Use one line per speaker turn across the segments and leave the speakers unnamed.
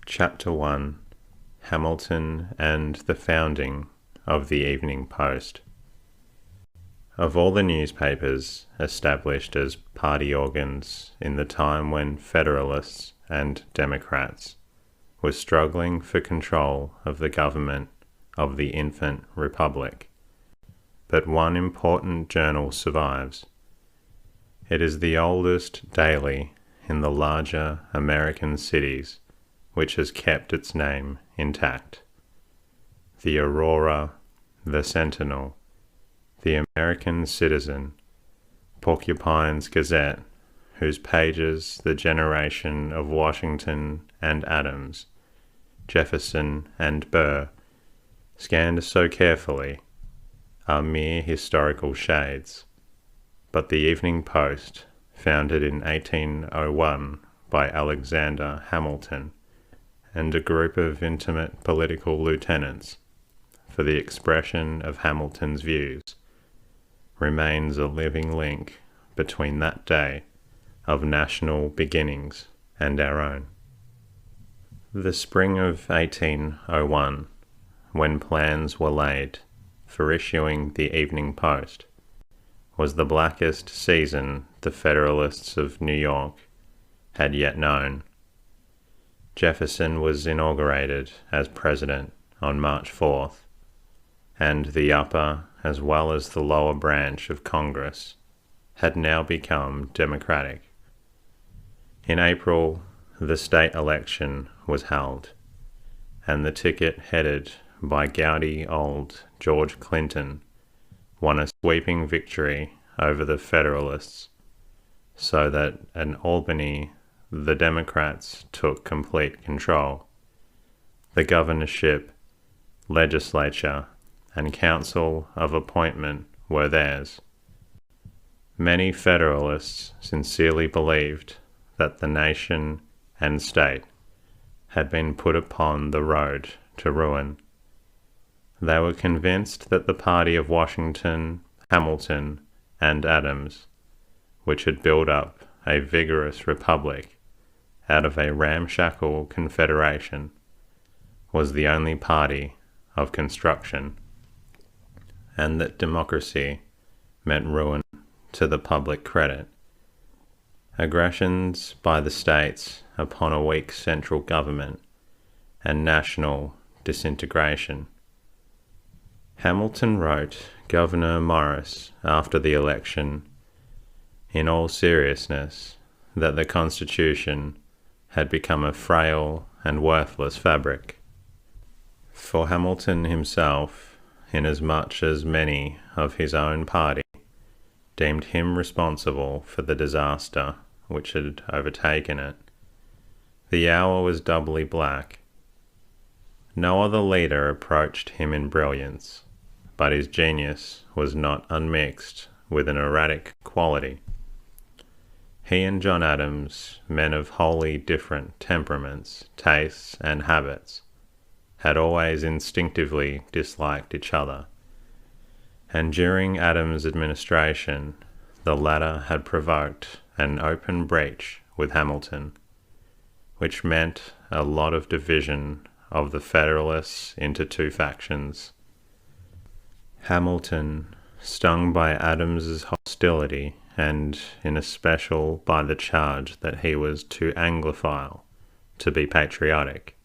Chapter 1: Hamilton and the Founding of the Evening Post. Of all the newspapers established as party organs in the time when Federalists and Democrats were struggling for control of the government of the infant republic, but one important journal survives. It is the oldest daily in the larger American cities which has kept its name intact. The Aurora, the Sentinel, the American Citizen, Porcupine's Gazette, whose pages the generation of Washington and Adams, Jefferson and Burr scanned so carefully, are mere historical shades. But the Evening Post, founded in 1801 by Alexander Hamilton and a group of intimate political lieutenants for the expression of Hamilton's views, remains a living link between that day of national beginnings and our own. The spring of 1801, when plans were laid for issuing the Evening Post, was the blackest season the Federalists of New York had yet known. Jefferson was inaugurated as president on March 4th, and the upper as well as the lower branch of Congress had now become Democratic. In April, the state election was held, and the ticket headed by gouty old George Clinton won a sweeping victory over the Federalists, so that at Albany the Democrats took complete control. The governorship, legislature, and council of appointment were theirs. Many Federalists sincerely believed that the nation and state had been put upon the road to ruin. They were convinced that the party of Washington, Hamilton, and Adams, which had built up a vigorous republic out of a ramshackle confederation, was the only party of construction, and that democracy meant ruin to the public credit. Aggressions by the states upon a weak central government, and national disintegration. Hamilton wrote Gouverneur Morris after the election, in all seriousness, that the Constitution had become a frail and worthless fabric. For Hamilton himself, inasmuch as many of his own party deemed him responsible for the disaster which had overtaken it, the hour was doubly black. No other leader approached him in brilliance, but his genius was not unmixed with an erratic quality. He and John Adams, men of wholly different temperaments, tastes, and habits, had always instinctively disliked each other, and during Adams' administration the latter had provoked an open breach with Hamilton, which meant a lot of division of the Federalists into two factions. Hamilton, stung by Adams's hostility and in especial by the charge that he was too Anglophile to be patriotic,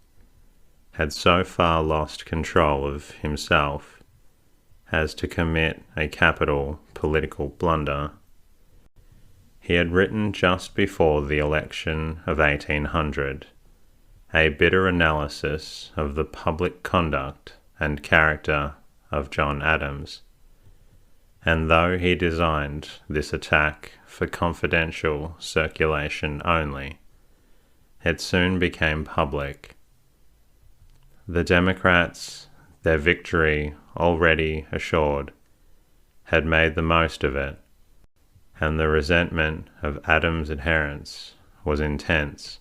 had so far lost control of himself as to commit a capital political blunder. He had written just before the election of 1800 a bitter analysis of the public conduct and character of John Adams, and though he designed this attack for confidential circulation only, it soon became public. The Democrats, their victory already assured, had made the most of it, and the resentment of Adams' adherents was intense.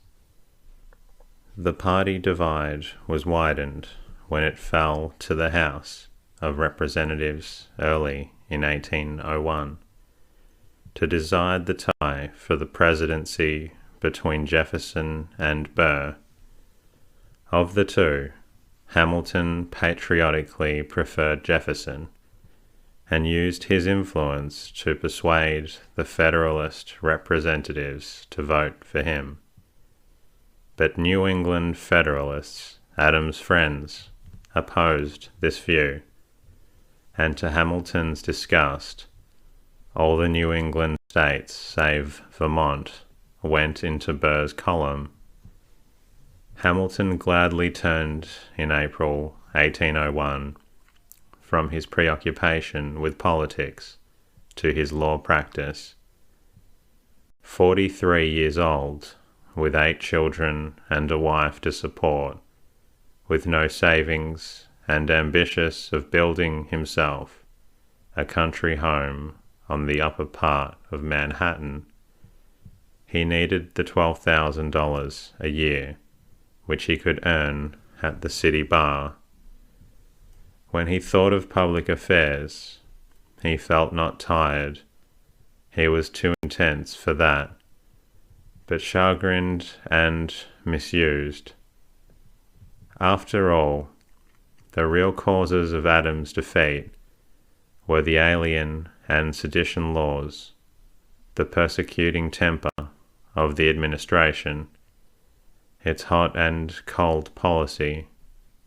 The party divide was widened when it fell to the House of Representatives early in 1801 to decide the tie for the presidency between Jefferson and Burr, Of the two, Hamilton patriotically preferred Jefferson, and used his influence to persuade the Federalist representatives to vote for him. But New England Federalists, Adams' friends, opposed this view, and to Hamilton's disgust, all the New England states, save Vermont, went into Burr's column. Hamilton gladly turned in April 1801 from his preoccupation with politics to his law practice. 43 years old, with 8 children and a wife to support, with no savings, and ambitious of building himself a country home on the upper part of Manhattan, he needed the $12,000 a year which he could earn at the city bar. When he thought of public affairs, he felt not tired. He was too intense for that, but chagrined and misused. After all, the real causes of Adams' defeat were the alien and sedition laws, the persecuting temper of the administration, its hot and cold policy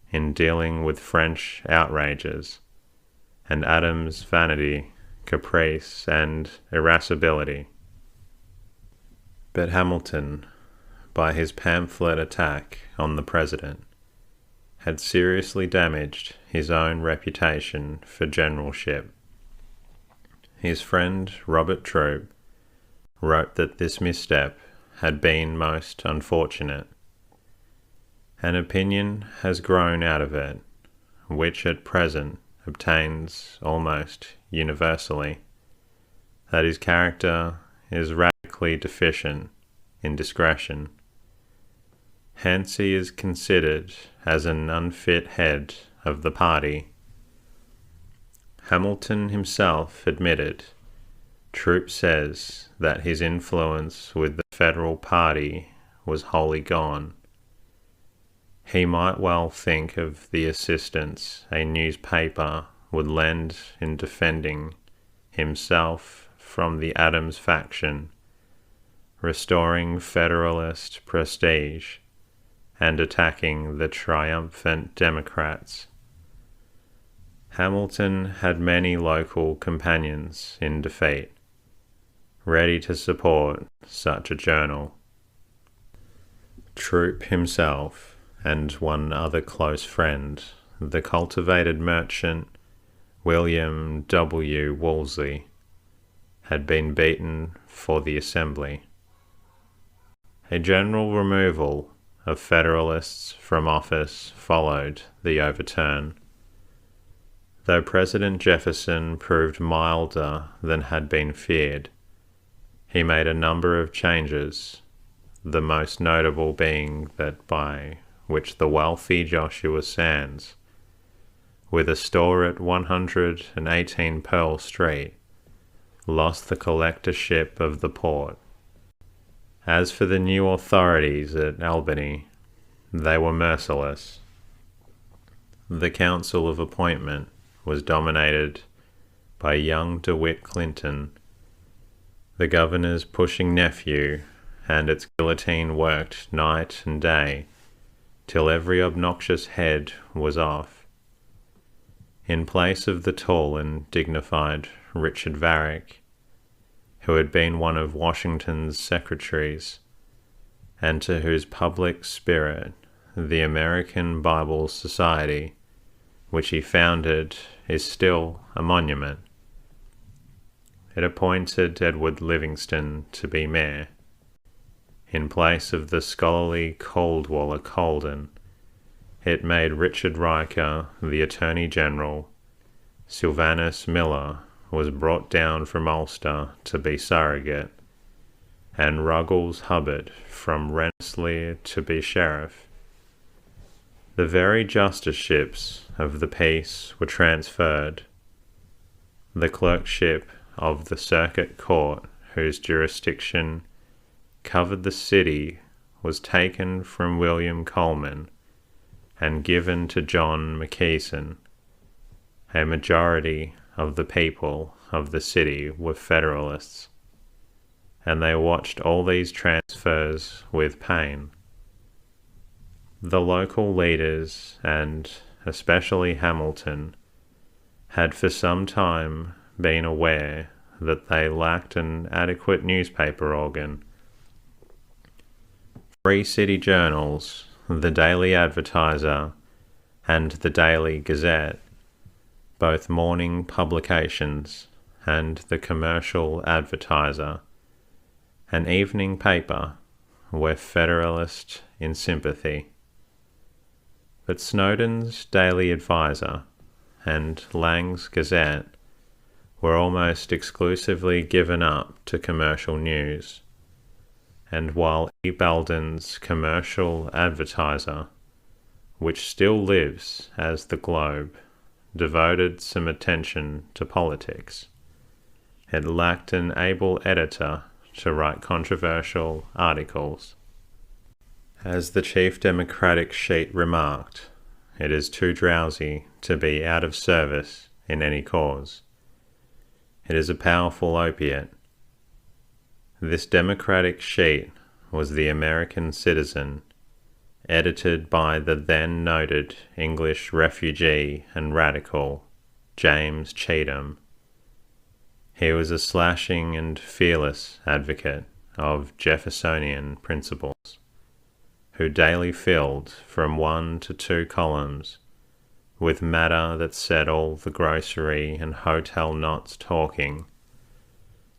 in dealing with French outrages, and Adams' vanity, caprice, and irascibility. But Hamilton, by his pamphlet attack on the president, had seriously damaged his own reputation for generalship. His friend Robert Troup wrote that this misstep had been most unfortunate. An opinion has grown out of it, which at present obtains almost universally, that his character is radically deficient in discretion. Hence he is considered as an unfit head of the party. Hamilton himself admitted. Troup says that his influence with the Federal Party was wholly gone. He might well think of the assistance a newspaper would lend in defending himself from the Adams faction, restoring Federalist prestige, and attacking the triumphant Democrats. Hamilton had many local companions in defeat, ready to support such a journal. Troup himself, and one other close friend, the cultivated merchant William W. Wolseley, had been beaten for the Assembly. A general removal of Federalists from office followed the overturn. Though President Jefferson proved milder than had been feared, he made a number of changes, the most notable being that by which the wealthy Joshua Sands, with a store at 118 Pearl Street, lost the collectorship of the port. As for the new authorities at Albany, they were merciless. The Council of Appointment was dominated by young DeWitt Clinton, the governor's pushing nephew, and its guillotine worked night and day till every obnoxious head was off. In place of the tall and dignified Richard Varick, who had been one of Washington's secretaries, and to whose public spirit the American Bible Society, which he founded, is still a monument, it appointed Edward Livingston to be mayor. In place of the scholarly Caldwaller Colden, it made Richard Riker the Attorney General. Sylvanus Miller was brought down from Ulster to be surrogate, and Ruggles Hubbard from Rensselaer to be sheriff. The very justiceships of the peace were transferred. The clerkship of the circuit court, whose jurisdiction covered the city, was taken from William Coleman, and given to John McKeeson. A majority of the people of the city were Federalists, and they watched all these transfers with pain. The local leaders, and especially Hamilton, had for some time been aware that they lacked an adequate newspaper organ. 3 city journals, the Daily Advertiser and the Daily Gazette, both morning publications, and the Commercial Advertiser, an evening paper, were Federalist in sympathy. But Snowden's Daily Advisor and Lang's Gazette were almost exclusively given up to commercial news, and while E. Belden's Commercial Advertiser, which still lives as the Globe, devoted some attention to politics, it lacked an able editor to write controversial articles. As the chief Democratic sheet remarked, it is too drowsy to be out of service in any cause. It is a powerful opiate. This Democratic sheet was the American Citizen, edited by the then noted English refugee and radical James Cheatham. He was a slashing and fearless advocate of Jeffersonian principles, who daily filled from 1 to 2 columns with matter that set all the grocery and hotel knots talking.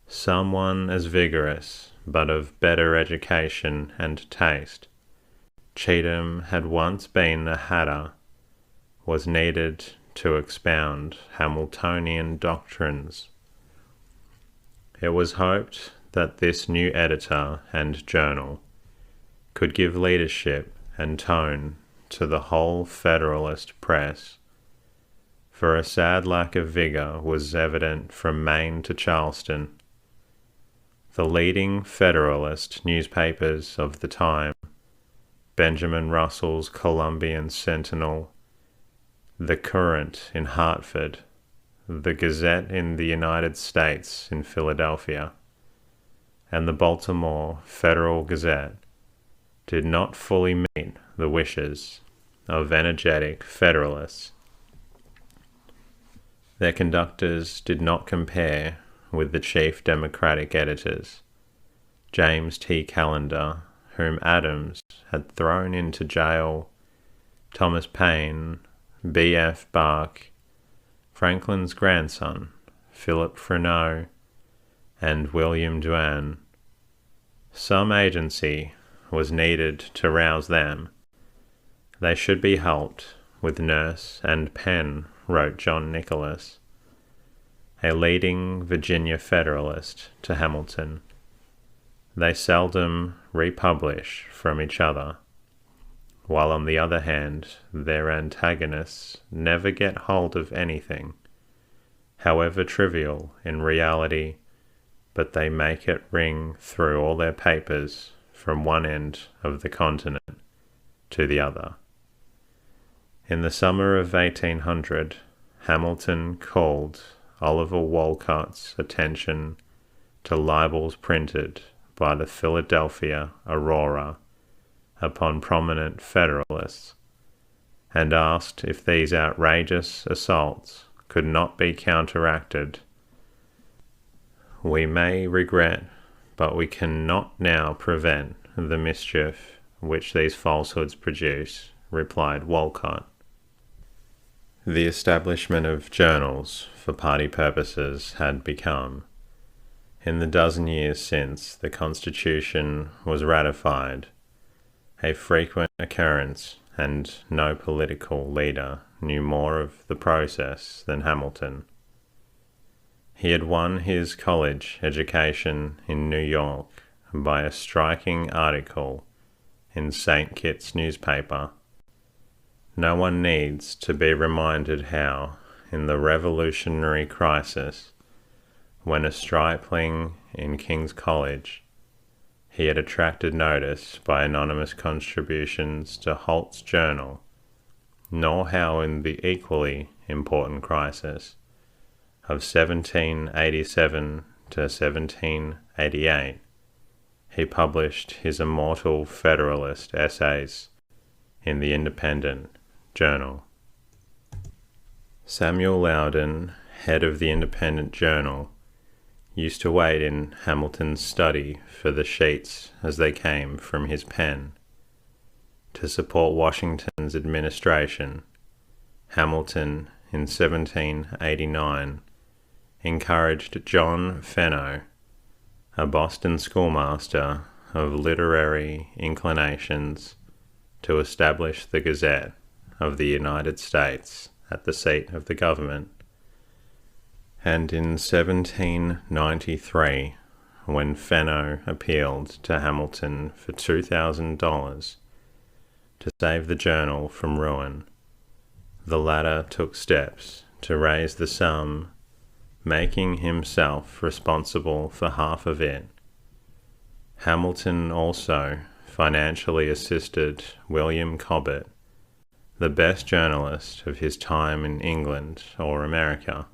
Someone as vigorous, but of better education and taste, Cheatham had once been a hatter, was needed to expound Hamiltonian doctrines. It was hoped that this new editor and journal could give leadership and tone to the whole Federalist press, for a sad lack of vigour was evident from Maine to Charleston. The leading Federalist newspapers of the time, Benjamin Russell's Columbian Sentinel, the Courant in Hartford, the Gazette in the United States in Philadelphia, and the Baltimore Federal Gazette, did not fully meet the wishes of energetic Federalists. Their conductors did not compare with the chief Democratic editors, James T. Callender, whom Adams had thrown into jail, Thomas Paine, B.F. Bach, Franklin's grandson, Philip Freneau, and William Duane. Some agency was needed to rouse them. They should be helped with nurse and pen, wrote John Nicholas, a leading Virginia Federalist, to Hamilton. They seldom republish from each other, while on the other hand their antagonists never get hold of anything, however trivial in reality, but they make it ring through all their papers from one end of the continent to the other. In the summer of 1800, Hamilton called Oliver Wolcott's attention to libels printed by the Philadelphia Aurora upon prominent Federalists, and asked if these outrageous assaults could not be counteracted. "We may regret, but we cannot now prevent the mischief which these falsehoods produce," replied Wolcott. The establishment of journals for party purposes had become, in the dozen years since the Constitution was ratified, a frequent occurrence, and no political leader knew more of the process than Hamilton. He had won his college education in New York by a striking article in St. Kitts newspaper. No one needs to be reminded how, in the Revolutionary crisis, when a stripling in King's College, he had attracted notice by anonymous contributions to Holt's Journal nor how in the equally important crisis of 1787 to 1788 he published his immortal Federalist essays in the Independent Journal. Samuel Loudon, head of the Independent Journal, used to wait in Hamilton's study for the sheets as they came from his pen. To support Washington's administration, Hamilton, in 1789, encouraged John Fenno, a Boston schoolmaster of literary inclinations, to establish the Gazette of the United States at the seat of the government. And in 1793, when Fenno appealed to Hamilton for $2,000 to save the journal from ruin, the latter took steps to raise the sum, making himself responsible for half of it. Hamilton also financially assisted William Cobbett, the best journalist of his time in England or America,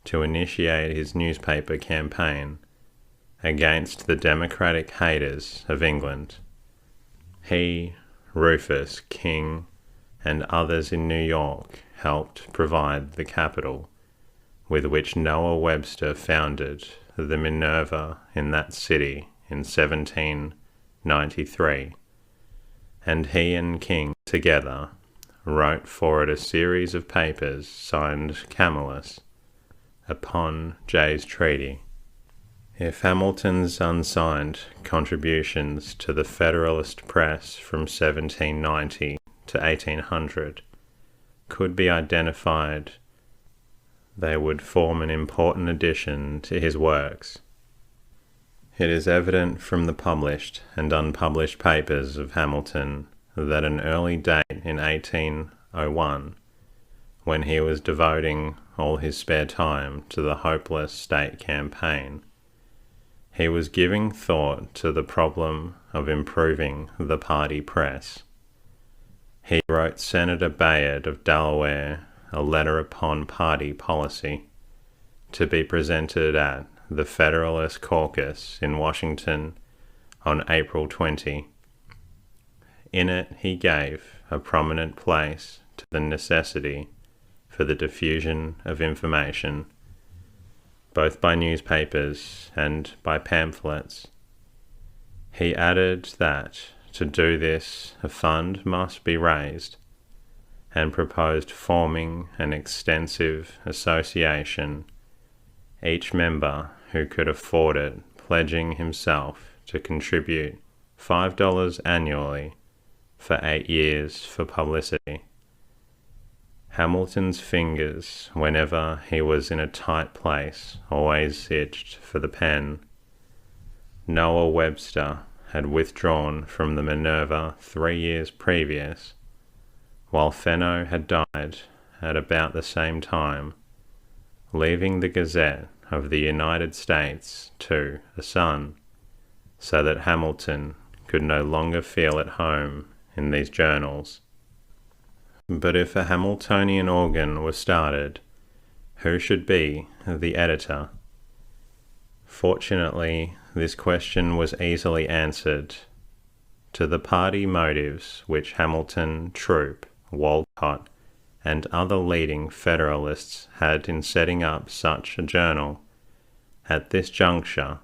to initiate his newspaper campaign against the democratic haters of England. He, Rufus King, and others in New York helped provide the capital with which Noah Webster founded the Minerva in that city in 1793, and he and King together wrote for it a series of papers signed Camillus upon Jay's Treaty. If Hamilton's unsigned contributions to the Federalist press from 1790 to 1800 could be identified, they would form an important addition to his works. It is evident from the published and unpublished papers of Hamilton that an early date in 1801, when he was devoting all his spare time to the hopeless state campaign, he was giving thought to the problem of improving the party press. He wrote Senator Bayard of Delaware a letter upon party policy, to be presented at the Federalist Caucus in Washington on April 20. In it he gave a prominent place to the necessity for the diffusion of information, both by newspapers and by pamphlets. He added that to do this a fund must be raised, and proposed forming an extensive association, each member who could afford it pledging himself to contribute $5 annually for 8 years for publicity. Hamilton's fingers, whenever he was in a tight place, always itched for the pen. Noah Webster had withdrawn from the Minerva 3 years previous, while Fenno had died at about the same time, leaving the Gazette of the United States to a son, so that Hamilton could no longer feel at home in these journals. But if a Hamiltonian organ was started, who should be the editor? Fortunately, this question was easily answered. To the party motives which Hamilton, Troup, Walcott, and other leading Federalists had in setting up such a journal, at this juncture,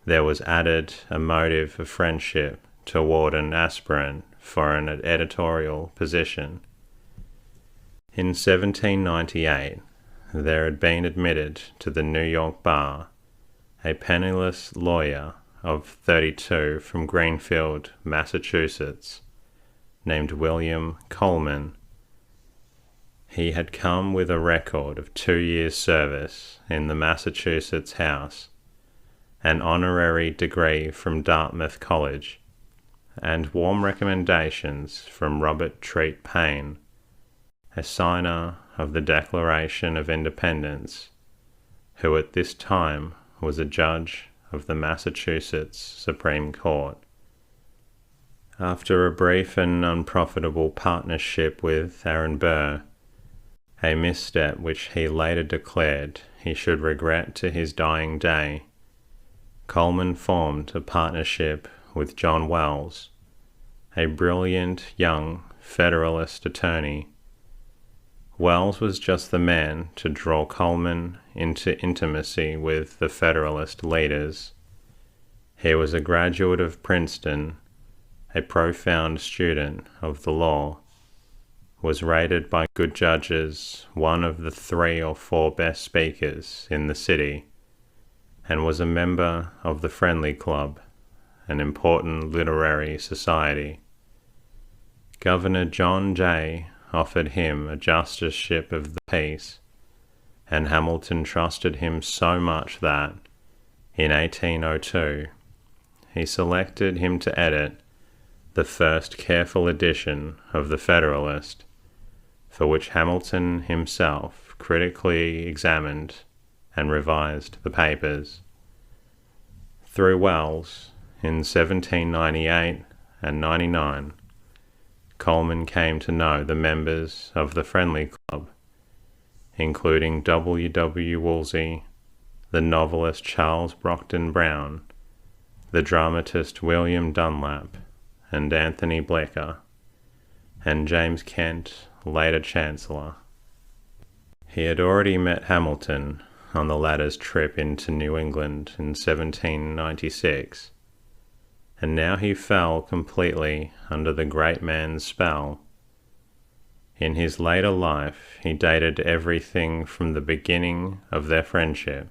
there was added a motive of friendship toward an aspirant for an editorial position. In 1798, there had been admitted to the New York bar a penniless lawyer of 32 from Greenfield, Massachusetts, named William Coleman. He had come with a record of 2 years' service in the Massachusetts House, an honorary degree from Dartmouth College, and warm recommendations from Robert Treat Paine, a signer of the Declaration of Independence, who at this time was a judge of the Massachusetts Supreme Court. After a brief and unprofitable partnership with Aaron Burr, a misstep which he later declared he should regret to his dying day, Coleman formed a partnership with John Wells, a brilliant young Federalist attorney. Wells was just the man to draw Coleman into intimacy with the Federalist leaders. He was a graduate of Princeton, a profound student of the law, was rated by good judges one of the 3 or 4 best speakers in the city, and was a member of the Friendly Club, an important literary society. Governor John Jay offered him a justiceship of the peace, and Hamilton trusted him so much that, in 1802, he selected him to edit the first careful edition of the Federalist, for which Hamilton himself critically examined and revised the papers. Through Wells, in 1798 and 99, Coleman came to know the members of the Friendly Club, including W. Woolsey, the novelist Charles Brockden Brown, the dramatist William Dunlap, and Anthony Bleecker, and James Kent, later Chancellor. He had already met Hamilton on the latter's trip into New England in 1796, and now he fell completely under the great man's spell. In his later life he dated everything from the beginning of their friendship.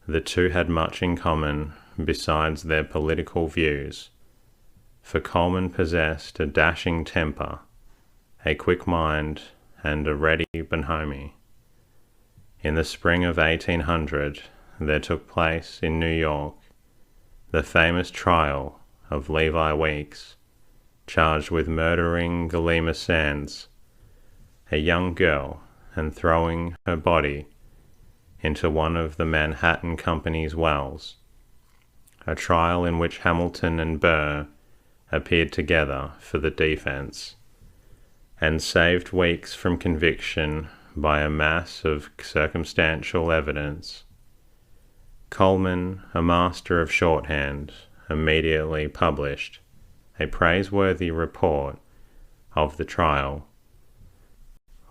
The two had much in common besides their political views, for Coleman possessed a dashing temper, a quick mind, and a ready bonhomie. In the spring of 1800 there took place in New York the famous trial of Levi Weeks, charged with murdering Galima Sands, a young girl, and throwing her body into one of the Manhattan Company's wells, a trial in which Hamilton and Burr appeared together for the defense, and saved Weeks from conviction by a mass of circumstantial evidence. Coleman, a master of shorthand, immediately published a praiseworthy report of the trial.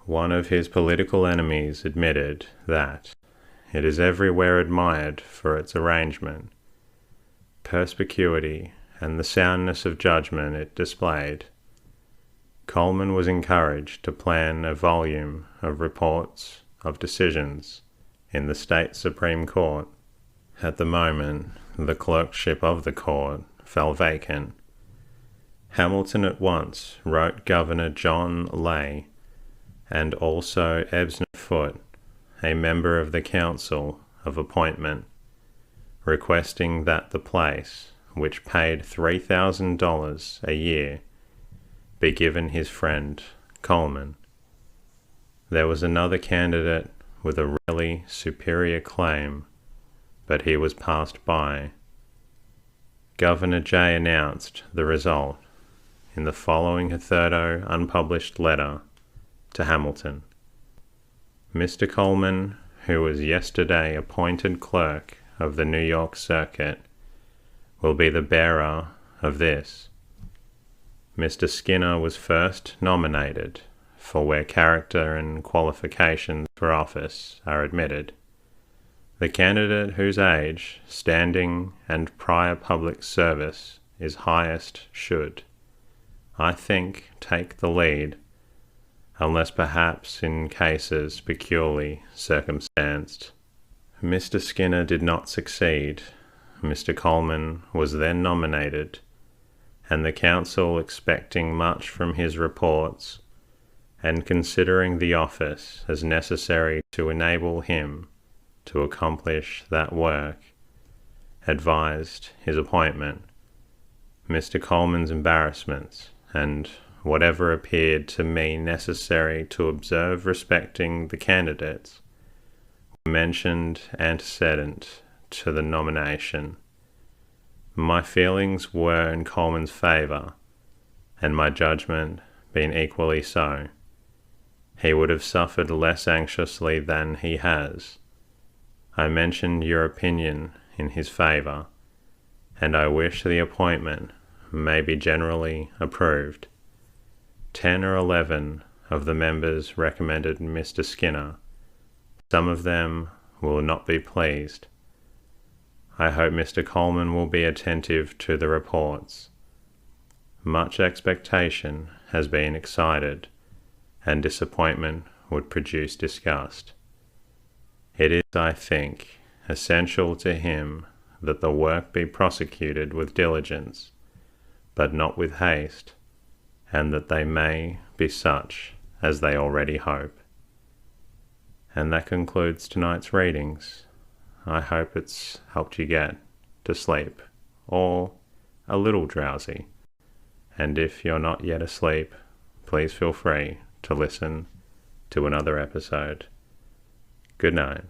One of his political enemies admitted that it is everywhere admired for its arrangement, perspicuity, and the soundness of judgment it displayed. Coleman was encouraged to plan a volume of reports of decisions in the state Supreme Court. At the moment, the clerkship of the court fell vacant. Hamilton at once wrote Governor John Lay, and also Ebsner Foote, a member of the Council of Appointment, requesting that the place, which paid $3,000 a year, be given his friend Coleman. There was another candidate with a really superior claim, but he was passed by. Governor Jay announced the result in the following hitherto unpublished letter to Hamilton. Mr. Coleman, who was yesterday appointed clerk of the New York Circuit, will be the bearer of this. Mr. Skinner was first nominated for where character and qualifications for office are admitted. The candidate whose age, standing, and prior public service is highest should, I think, take the lead, unless perhaps in cases peculiarly circumstanced. Mr. Skinner did not succeed. Mr. Coleman was then nominated, and the council, expecting much from his reports, and considering the office as necessary to enable him to accomplish that work, advised his appointment. Mr. Coleman's embarrassments, and whatever appeared to me necessary to observe respecting the candidates, were mentioned antecedent to the nomination. my feelings were in Coleman's favour, and my judgment been equally so, he would have suffered less anxiously than he has. I mentioned your opinion in his favour, and I wish the appointment may be generally approved. 10 or 11 of the members recommended Mr. Skinner. Some of them will not be pleased. I hope Mr. Coleman will be attentive to the reports. Much expectation has been excited, and disappointment would produce disgust. It is, I think, essential to him that the work be prosecuted with diligence, but not with haste, and that they may be such as they already hope. And that concludes tonight's readings. I hope it's helped you get to sleep, or a little drowsy. And if you're not yet asleep, please feel free to listen to another episode. Good night.